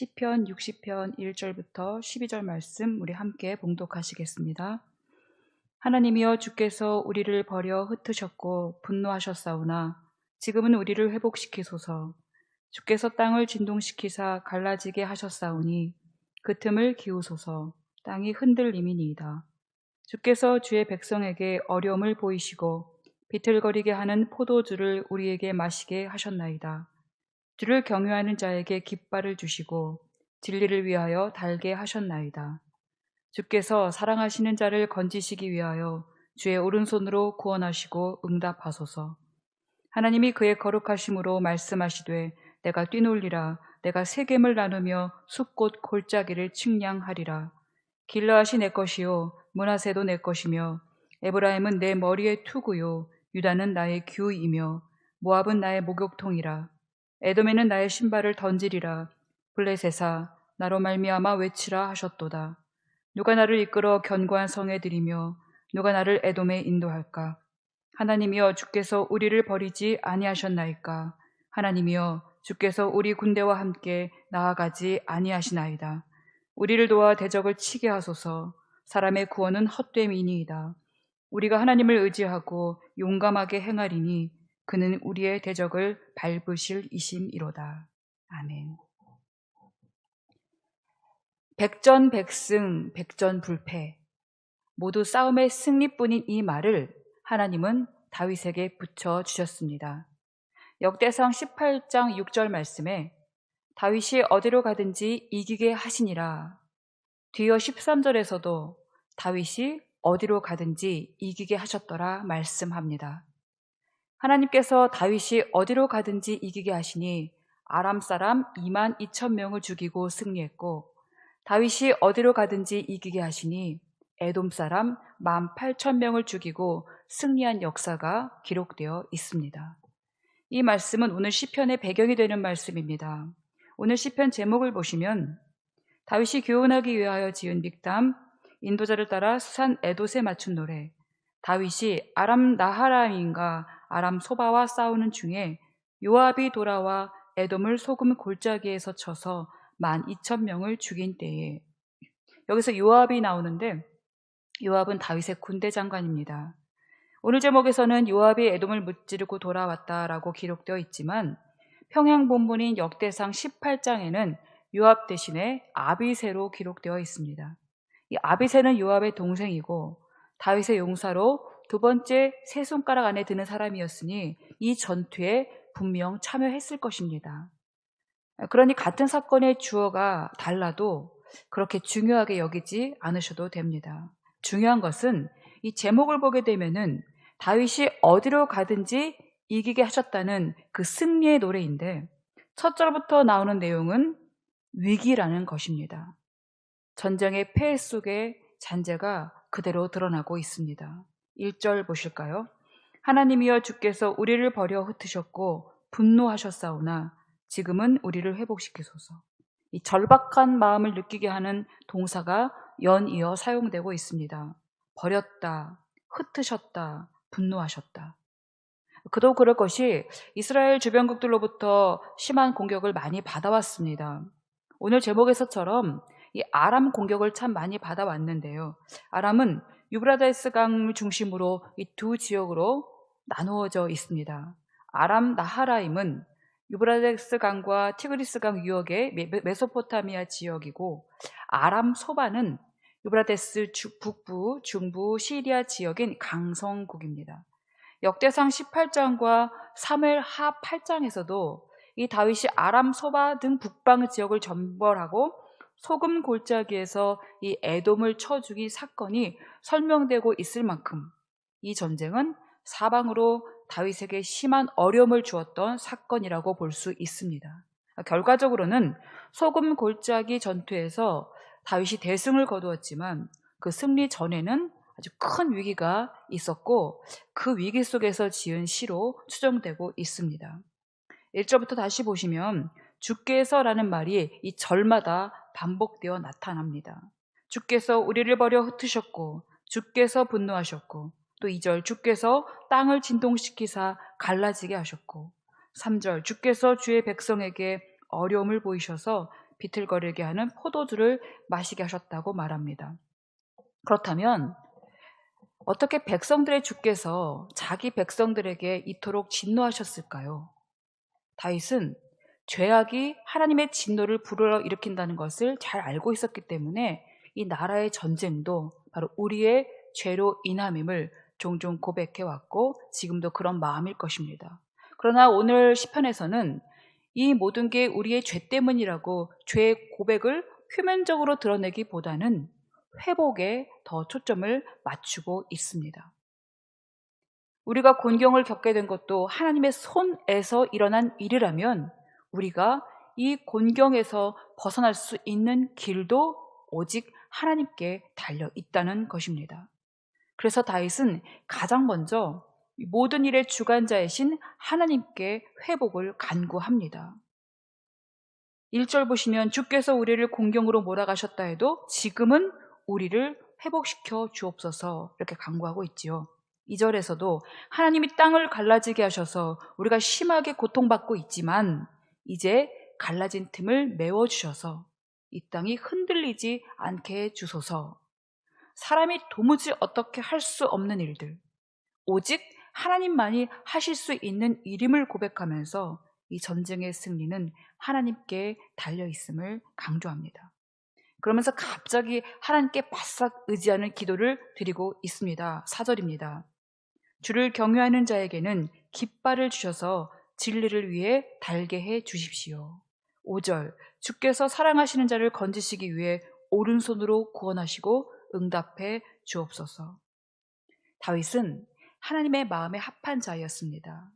시편 60편 1절부터 12절 말씀 우리 함께 봉독하시겠습니다. 하나님이여 주께서 우리를 버려 흩으셨고 분노하셨사오나 지금은 우리를 회복시키소서. 주께서 땅을 진동시키사 갈라지게 하셨사오니 그 틈을 기우소서. 땅이 흔들림이니이다. 주께서 주의 백성에게 어려움을 보이시고 비틀거리게 하는 포도주를 우리에게 마시게 하셨나이다. 주를 경외하는 자에게 깃발을 주시고 진리를 위하여 달게 하셨나이다. 주께서 사랑하시는 자를 건지시기 위하여 주의 오른손으로 구원하시고 응답하소서. 하나님이 그의 거룩하심으로 말씀하시되 내가 뛰놀리라. 내가 세겜을 나누며 숲꽃 골짜기를 측량하리라. 길르앗이 내 것이요 므낫세도 내 것이며 에브라임은 내 머리의 투구요 유다는 나의 규이며 모압은 나의 목욕통이라. 에돔에는 나의 신발을 던지리라. 블레셋아 나로 말미암아 외치라 하셨도다. 누가 나를 이끌어 견고한 성에 들이며 누가 나를 에돔에 인도할까? 하나님이여 주께서 우리를 버리지 아니하셨나이까? 하나님이여 주께서 우리 군대와 함께 나아가지 아니하시나이다. 우리를 도와 대적을 치게 하소서. 사람의 구원은 헛됨이니이다. 우리가 하나님을 의지하고 용감하게 행하리니 그는 우리의 대적을 밟으실 이심이로다. 아멘. 백전백승 백전불패 모두 싸움의 승리뿐인 이 말을 하나님은 다윗에게 붙여주셨습니다. 역대상 18장 6절 말씀에 다윗이 어디로 가든지 이기게 하시니라. 뒤이어 13절에서도 다윗이 어디로 가든지 이기게 하셨더라 말씀합니다. 하나님께서 다윗이 어디로 가든지 이기게 하시니 아람 사람 22,000명을 죽이고 승리했고 다윗이 어디로 가든지 이기게 하시니 에돔 사람 18,000명을 죽이고 승리한 역사가 기록되어 있습니다. 이 말씀은 오늘 시편의 배경이 되는 말씀입니다. 오늘 시편 제목을 보시면 다윗이 교훈하기 위하여 지은 믹담, 인도자를 따라 수산 에돛에 맞춘 노래, 다윗이 아람 나하라임과 아람 소바와 싸우는 중에 요압이 돌아와 에돔을 소금 골짜기에서 쳐서 12,000명을 죽인 때에, 여기서 요압이 나오는데 요압은 다윗의 군대 장관입니다. 오늘 제목에서는 요압이 에돔을 무찌르고 돌아왔다라고 기록되어 있지만 평양 본문인 역대상 18장에는 요압 대신에 아비새로 기록되어 있습니다. 이 아비새는 요압의 동생이고 다윗의 용사로 두 번째 세 손가락 안에 드는 사람이었으니 이 전투에 분명 참여했을 것입니다. 그러니 같은 사건의 주어가 달라도 그렇게 중요하게 여기지 않으셔도 됩니다. 중요한 것은 이 제목을 보게 되면은 다윗이 어디로 가든지 이기게 하셨다는 그 승리의 노래인데 첫 절부터 나오는 내용은 위기라는 것입니다. 전쟁의 폐해 속에 잔재가 그대로 드러나고 있습니다. 1절 보실까요? 하나님이여 주께서 우리를 버려 흩으셨고 분노하셨사오나 지금은 우리를 회복시키소서. 이 절박한 마음을 느끼게 하는 동사가 연이어 사용되고 있습니다. 버렸다, 흩으셨다, 분노하셨다. 그도 그럴 것이 이스라엘 주변국들로부터 심한 공격을 많이 받아왔습니다. 오늘 제목에서처럼 이 아람 공격을 참 많이 받아왔는데요. 아람은 유브라데스 강을 중심으로 이 두 지역으로 나누어져 있습니다. 아람 나하라임은 유브라데스 강과 티그리스 강 유역의 메소포타미아 지역이고 아람 소바는 유브라데스 북부, 중부 시리아 지역인 강성국입니다. 역대상 18장과 사무엘 하 8장에서도 이 다윗이 아람 소바 등 북방 지역을 점벌하고 소금 골짜기에서 이 에돔을 쳐 죽인 사건이 설명되고 있을 만큼 이 전쟁은 사방으로 다윗에게 심한 어려움을 주었던 사건이라고 볼 수 있습니다. 결과적으로는 소금 골짜기 전투에서 다윗이 대승을 거두었지만 그 승리 전에는 아주 큰 위기가 있었고 그 위기 속에서 지은 시로 추정되고 있습니다. 1절부터 다시 보시면 주께서라는 말이 이 절마다 반복되어 나타납니다. 주께서 우리를 버려 흩으셨고 주께서 분노하셨고 또 2절 주께서 땅을 진동시키사 갈라지게 하셨고 3절 주께서 주의 백성에게 어려움을 보이셔서 비틀거리게 하는 포도주를 마시게 하셨다고 말합니다. 그렇다면 어떻게 백성들의 주께서 자기 백성들에게 이토록 진노하셨을까요? 다윗은 죄악이 하나님의 진노를 불러일으킨다는 것을 잘 알고 있었기 때문에 이 나라의 전쟁도 바로 우리의 죄로 인함임을 종종 고백해왔고 지금도 그런 마음일 것입니다. 그러나 오늘 시편에서는 이 모든 게 우리의 죄 때문이라고 죄의 고백을 표면적으로 드러내기보다는 회복에 더 초점을 맞추고 있습니다. 우리가 곤경을 겪게 된 것도 하나님의 손에서 일어난 일이라면 우리가 이 곤경에서 벗어날 수 있는 길도 오직 하나님께 달려 있다는 것입니다. 그래서 다윗은 가장 먼저 모든 일의 주관자이신 하나님께 회복을 간구합니다. 1절 보시면 주께서 우리를 곤경으로 몰아가셨다 해도 지금은 우리를 회복시켜 주옵소서 이렇게 간구하고 있지요. 2절에서도 하나님이 땅을 갈라지게 하셔서 우리가 심하게 고통받고 있지만 이제 갈라진 틈을 메워주셔서 이 땅이 흔들리지 않게 해주소서. 사람이 도무지 어떻게 할 수 없는 일들, 오직 하나님만이 하실 수 있는 일임을 고백하면서 이 전쟁의 승리는 하나님께 달려있음을 강조합니다. 그러면서 갑자기 하나님께 바싹 의지하는 기도를 드리고 있습니다. 4절입니다. 주를 경외하는 자에게는 깃발을 주셔서 진리를 위해 달게 해 주십시오. 5절, 주께서 사랑하시는 자를 건지시기 위해 오른손으로 구원하시고 응답해 주옵소서. 다윗은 하나님의 마음에 합한 자였습니다.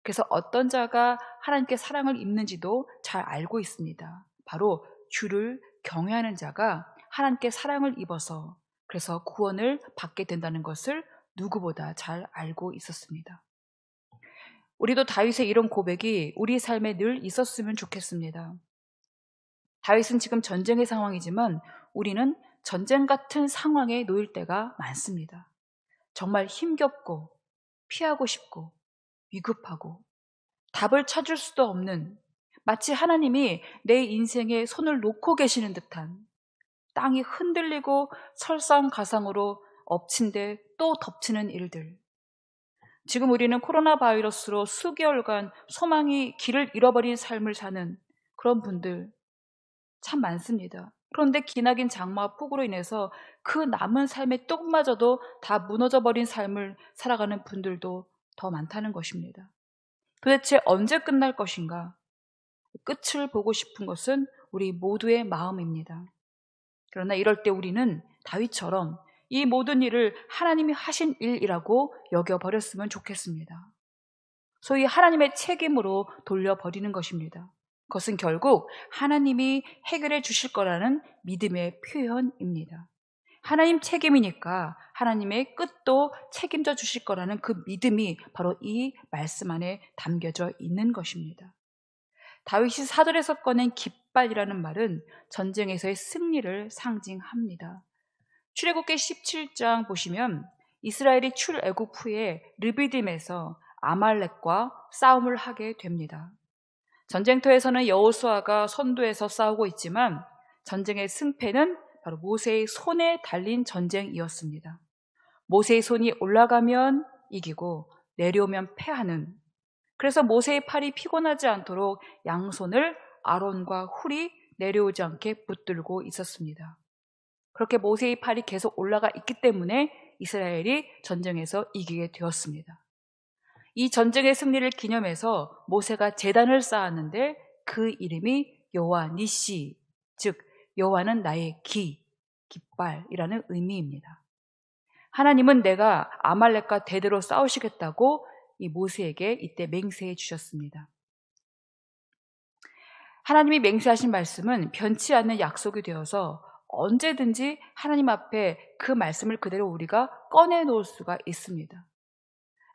그래서 어떤 자가 하나님께 사랑을 입는지도 잘 알고 있습니다. 바로 주를 경외하는 자가 하나님께 사랑을 입어서 그래서 구원을 받게 된다는 것을 누구보다 잘 알고 있었습니다. 우리도 다윗의 이런 고백이 우리 삶에 늘 있었으면 좋겠습니다. 다윗은 지금 전쟁의 상황이지만 우리는 전쟁 같은 상황에 놓일 때가 많습니다. 정말 힘겹고 피하고 싶고 위급하고 답을 찾을 수도 없는 마치 하나님이 내 인생에 손을 놓고 계시는 듯한 땅이 흔들리고 설상가상으로 엎친 데 또 덮치는 일들. 지금 우리는 코로나 바이러스로 수개월간 소망이 길을 잃어버린 삶을 사는 그런 분들 참 많습니다. 그런데 기나긴 장마와 폭우로 인해서 그 남은 삶의 떡마저도 다 무너져버린 삶을 살아가는 분들도 더 많다는 것입니다. 도대체 언제 끝날 것인가? 끝을 보고 싶은 것은 우리 모두의 마음입니다. 그러나 이럴 때 우리는 다윗처럼 이 모든 일을 하나님이 하신 일이라고 여겨버렸으면 좋겠습니다. 소위 하나님의 책임으로 돌려버리는 것입니다. 그것은 결국 하나님이 해결해 주실 거라는 믿음의 표현입니다. 하나님 책임이니까 하나님의 끝도 책임져 주실 거라는 그 믿음이 바로 이 말씀 안에 담겨져 있는 것입니다. 다윗이 사절에서 꺼낸 깃발이라는 말은 전쟁에서의 승리를 상징합니다. 출애굽기 17장 보시면 이스라엘이 출애굽 후에 르비딤에서 아말렉과 싸움을 하게 됩니다. 전쟁터에서는 여호수아가 선두에서 싸우고 있지만 전쟁의 승패는 바로 모세의 손에 달린 전쟁이었습니다. 모세의 손이 올라가면 이기고 내려오면 패하는, 그래서 모세의 팔이 피곤하지 않도록 양손을 아론과 훌이 내려오지 않게 붙들고 있었습니다. 그렇게 모세의 팔이 계속 올라가 있기 때문에 이스라엘이 전쟁에서 이기게 되었습니다. 이 전쟁의 승리를 기념해서 모세가 제단을 쌓았는데 그 이름이 여호와 니시, 즉 여호와는 나의 깃발이라는 의미입니다. 하나님은 내가 아말렉과 대대로 싸우시겠다고 이 모세에게 이때 맹세해 주셨습니다. 하나님이 맹세하신 말씀은 변치 않는 약속이 되어서 언제든지 하나님 앞에 그 말씀을 그대로 우리가 꺼내놓을 수가 있습니다.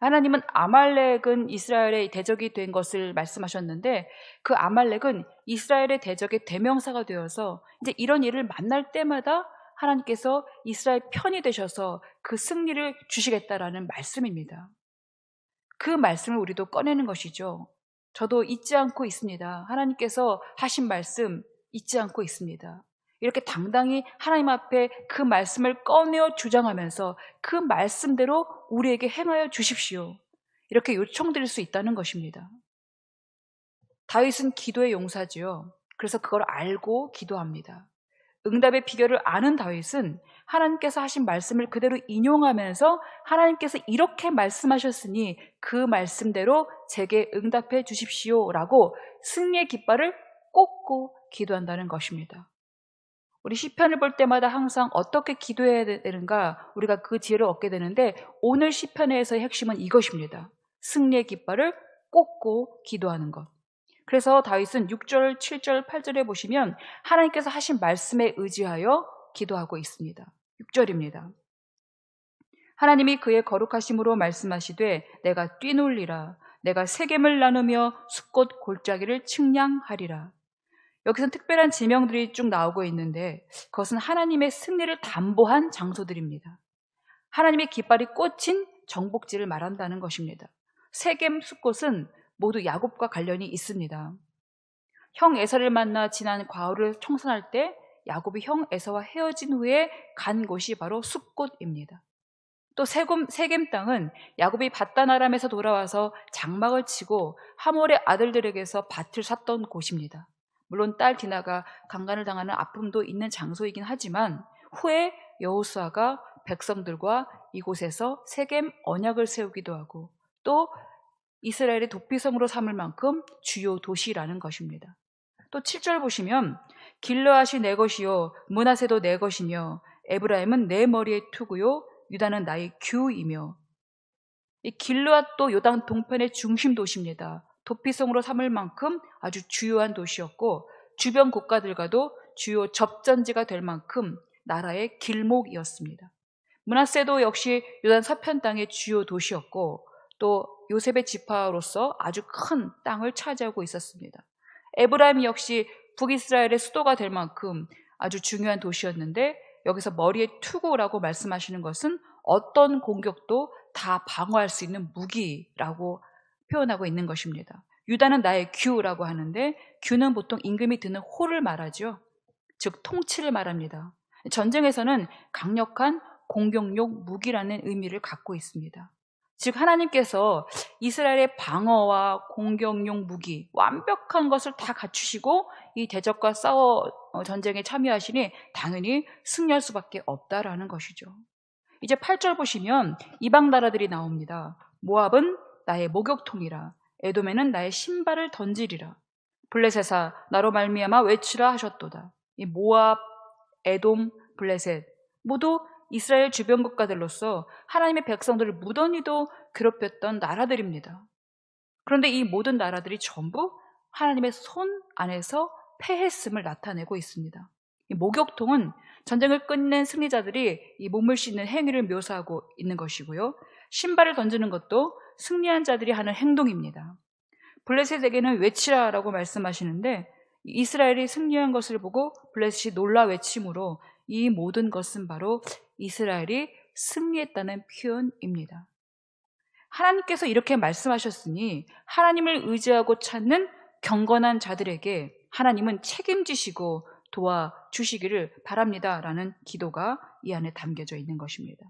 하나님은 아말렉은 이스라엘의 대적이 된 것을 말씀하셨는데 그 아말렉은 이스라엘의 대적의 대명사가 되어서 이제 이런 일을 만날 때마다 하나님께서 이스라엘 편이 되셔서 그 승리를 주시겠다라는 말씀입니다. 그 말씀을 우리도 꺼내는 것이죠. 저도 잊지 않고 있습니다. 하나님께서 하신 말씀, 잊지 않고 있습니다. 이렇게 당당히 하나님 앞에 그 말씀을 꺼내어 주장하면서 그 말씀대로 우리에게 행하여 주십시오. 이렇게 요청드릴 수 있다는 것입니다. 다윗은 기도의 용사지요. 그래서 그걸 알고 기도합니다. 응답의 비결을 아는 다윗은 하나님께서 하신 말씀을 그대로 인용하면서 하나님께서 이렇게 말씀하셨으니 그 말씀대로 제게 응답해 주십시오라고 승리의 깃발을 꽂고 기도한다는 것입니다. 우리 시편을 볼 때마다 항상 어떻게 기도해야 되는가 우리가 그 지혜를 얻게 되는데 오늘 시편에서의 핵심은 이것입니다. 승리의 깃발을 꽂고 기도하는 것. 그래서 다윗은 6절, 7절, 8절에 보시면 하나님께서 하신 말씀에 의지하여 기도하고 있습니다. 6절입니다. 하나님이 그의 거룩하심으로 말씀하시되 내가 뛰놀리라. 내가 세겜을 나누며 숲꽃 골짜기를 측량하리라. 여기서 특별한 지명들이 쭉 나오고 있는데 그것은 하나님의 승리를 담보한 장소들입니다. 하나님의 깃발이 꽂힌 정복지를 말한다는 것입니다. 세겜 숲꽃은 모두 야곱과 관련이 있습니다. 형 에서를 만나 지난 과후를 청산할 때 야곱이 형 에서와 헤어진 후에 간 곳이 바로 숲꽃입니다. 또 세겜 땅은 야곱이 밧단 아람에서 돌아와서 장막을 치고 하몰의 아들들에게서 밭을 샀던 곳입니다. 물론 딸 디나가 강간을 당하는 아픔도 있는 장소이긴 하지만 후에 여호수아가 백성들과 이곳에서 세겜 언약을 세우기도 하고 또 이스라엘의 도피성으로 삼을 만큼 주요 도시라는 것입니다. 또 7절 보시면 길르앗이 내 것이요 므낫세도 내 것이며 에브라임은 내 머리의 투구요 유다는 나의 규이며 이 길르앗도 요단 동편의 중심 도시입니다. 도피성으로 삼을 만큼 아주 주요한 도시였고 주변 국가들과도 주요 접전지가 될 만큼 나라의 길목이었습니다. 므낫세도 역시 요단 서편 땅의 주요 도시였고 또 요셉의 지파로서 아주 큰 땅을 차지하고 있었습니다. 에브라임 역시 북이스라엘의 수도가 될 만큼 아주 중요한 도시였는데 여기서 머리의 투구라고 말씀하시는 것은 어떤 공격도 다 방어할 수 있는 무기라고 표현하고 있는 것입니다. 유다는 나의 규라고 하는데 규는 보통 임금이 드는 호를 말하죠. 즉 통치를 말합니다. 전쟁에서는 강력한 공격용 무기라는 의미를 갖고 있습니다. 즉 하나님께서 이스라엘의 방어와 공격용 무기 완벽한 것을 다 갖추시고 이 대적과 전쟁에 참여하시니 당연히 승리할 수밖에 없다라는 것이죠. 이제 8절 보시면 이방 나라들이 나옵니다. 모압은 나의 목욕통이라 에돔에는 나의 신발을 던지리라. 블레셋아 나로 말미암아 외치라 하셨도다. 이 모압, 에돔, 블레셋 모두 이스라엘 주변 국가들로서 하나님의 백성들을 무던히도 괴롭혔던 나라들입니다. 그런데 이 모든 나라들이 전부 하나님의 손 안에서 패했음을 나타내고 있습니다. 이 목욕통은 전쟁을 끝낸 승리자들이 이 몸을 씻는 행위를 묘사하고 있는 것이고요. 신발을 던지는 것도 승리한 자들이 하는 행동입니다. 블레셋에게는 외치라라고 말씀하시는데 이스라엘이 승리한 것을 보고 블레셋이 놀라 외침으로 이 모든 것은 바로 이스라엘이 승리했다는 표현입니다. 하나님께서 이렇게 말씀하셨으니 하나님을 의지하고 찾는 경건한 자들에게 하나님은 책임지시고 도와주시기를 바랍니다 라는 기도가 이 안에 담겨져 있는 것입니다.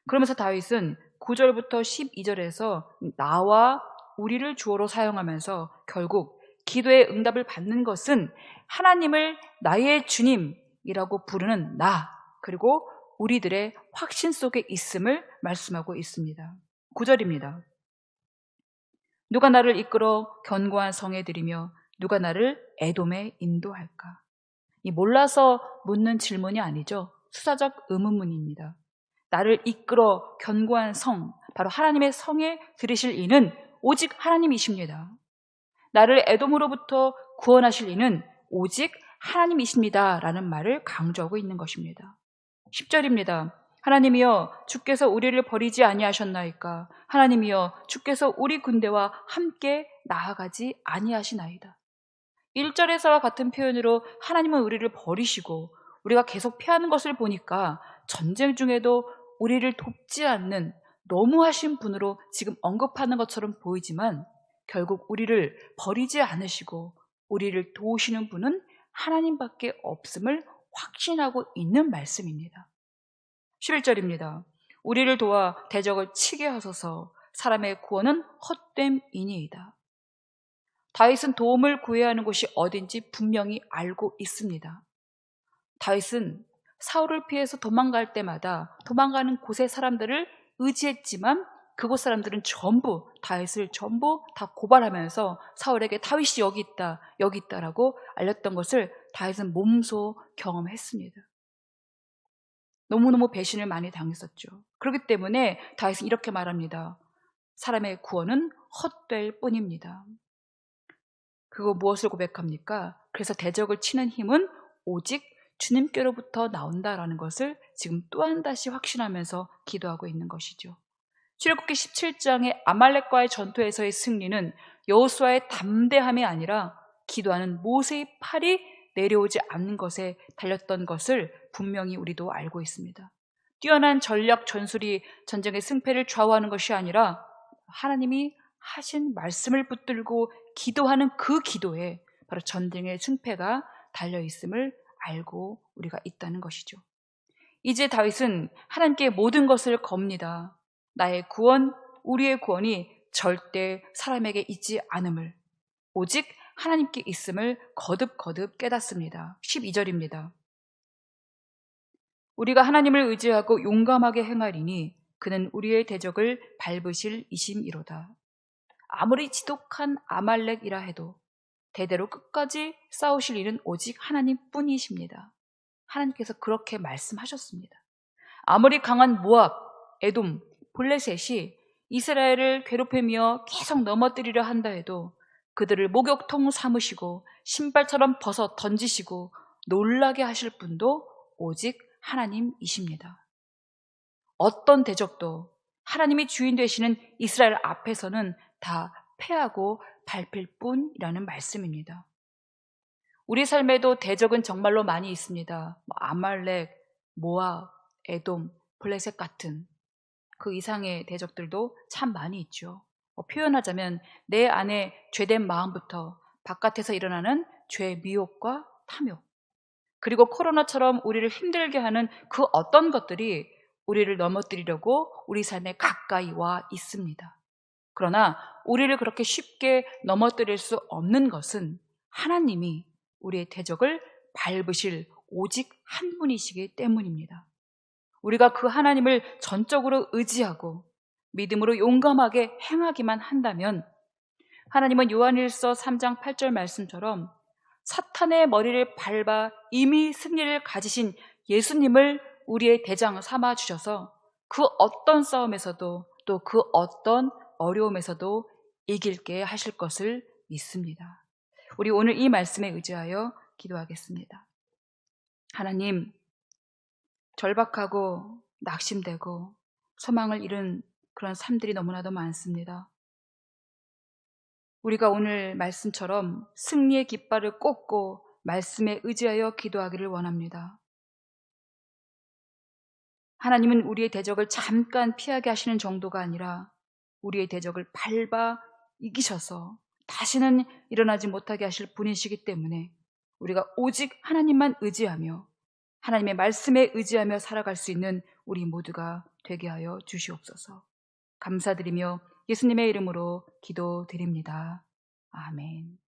그러면서 다윗은 9절부터 12절에서 나와 우리를 주어로 사용하면서 결국 기도의 응답을 받는 것은 하나님을 나의 주님이라고 부르는 나 그리고 우리들의 확신 속에 있음을 말씀하고 있습니다. 9절입니다. 누가 나를 이끌어 견고한 성에 들이며 누가 나를 에돔에 인도할까? 이 몰라서 묻는 질문이 아니죠. 수사적 의문문입니다. 나를 이끌어 견고한 성, 바로 하나님의 성에 들이실 이는 오직 하나님이십니다. 나를 에돔으로부터 구원하실 이는 오직 하나님이십니다 라는 말을 강조하고 있는 것입니다. 10절입니다. 하나님이여 주께서 우리를 버리지 아니하셨나이까? 하나님이여 주께서 우리 군대와 함께 나아가지 아니하시나이다. 1절에서와 같은 표현으로 하나님은 우리를 버리시고 우리가 계속 피하는 것을 보니까 전쟁 중에도 우리를 돕지 않는 너무하신 분으로 지금 언급하는 것처럼 보이지만 결국 우리를 버리지 않으시고 우리를 도우시는 분은 하나님밖에 없음을 확신하고 있는 말씀입니다. 11절입니다. 우리를 도와 대적을 치게 하소서. 사람의 구원은 헛됨이니이다. 다윗은 도움을 구해야 하는 곳이 어딘지 분명히 알고 있습니다. 다윗은 사울을 피해서 도망갈 때마다 도망가는 곳의 사람들을 의지했지만 그곳 사람들은 전부 다윗을 전부 다 고발하면서 사울에게 다윗이 여기 있다, 여기 있다라고 알렸던 것을 다윗은 몸소 경험했습니다. 너무너무 배신을 많이 당했었죠. 그렇기 때문에 다윗은 이렇게 말합니다. 사람의 구원은 헛될 뿐입니다. 그거 무엇을 고백합니까? 그래서 대적을 치는 힘은 오직 주님께로부터 나온다라는 것을 지금 또 한 다시 확신하면서 기도하고 있는 것이죠. 출애굽기 17장의 아말렉과의 전투에서의 승리는 여호수아의 담대함이 아니라 기도하는 모세의 팔이 내려오지 않는 것에 달렸던 것을 분명히 우리도 알고 있습니다. 뛰어난 전략 전술이 전쟁의 승패를 좌우하는 것이 아니라 하나님이 하신 말씀을 붙들고 기도하는 그 기도에 바로 전쟁의 승패가 달려있음을 알고 우리가 있다는 것이죠. 이제 다윗은 하나님께 모든 것을 겁니다. 나의 구원, 우리의 구원이 절대 사람에게 있지 않음을, 오직 하나님께 있음을 거듭거듭 깨닫습니다. 12절입니다. 우리가 하나님을 의지하고 용감하게 행하리니 그는 우리의 대적을 밟으실 이심이로다. 아무리 지독한 아말렉이라 해도 대대로 끝까지 싸우실 일은 오직 하나님뿐이십니다. 하나님께서 그렇게 말씀하셨습니다. 아무리 강한 모압, 에돔, 블레셋이 이스라엘을 괴롭히며 계속 넘어뜨리려 한다 해도 그들을 목욕통 삼으시고 신발처럼 벗어 던지시고 놀라게 하실 분도 오직 하나님이십니다. 어떤 대적도 하나님이 주인 되시는 이스라엘 앞에서는 다 패하고 밟힐 뿐이라는 말씀입니다. 우리 삶에도 대적은 정말로 많이 있습니다. 아말렉, 모압, 에돔, 블레셋 같은 그 이상의 대적들도 참 많이 있죠. 표현하자면 내 안에 죄된 마음부터 바깥에서 일어나는 죄의 미혹과 탐욕, 그리고 코로나처럼 우리를 힘들게 하는 그 어떤 것들이 우리를 넘어뜨리려고 우리 삶에 가까이 와 있습니다. 그러나 우리를 그렇게 쉽게 넘어뜨릴 수 없는 것은 하나님이 우리의 대적을 밟으실 오직 한 분이시기 때문입니다. 우리가 그 하나님을 전적으로 의지하고 믿음으로 용감하게 행하기만 한다면 하나님은 요한일서 3장 8절 말씀처럼 사탄의 머리를 밟아 이미 승리를 가지신 예수님을 우리의 대장 삼아 주셔서 그 어떤 싸움에서도 또 그 어떤 어려움에서도 이길게 하실 것을 믿습니다. 우리 오늘 이 말씀에 의지하여 기도하겠습니다. 하나님, 절박하고 낙심되고 소망을 잃은 그런 삶들이 너무나도 많습니다. 우리가 오늘 말씀처럼 승리의 깃발을 꽂고 말씀에 의지하여 기도하기를 원합니다. 하나님은 우리의 대적을 잠깐 피하게 하시는 정도가 아니라 우리의 대적을 밟아 이기셔서 다시는 일어나지 못하게 하실 분이시기 때문에 우리가 오직 하나님만 의지하며 하나님의 말씀에 의지하며 살아갈 수 있는 우리 모두가 되게 하여 주시옵소서. 감사드리며 예수님의 이름으로 기도드립니다. 아멘.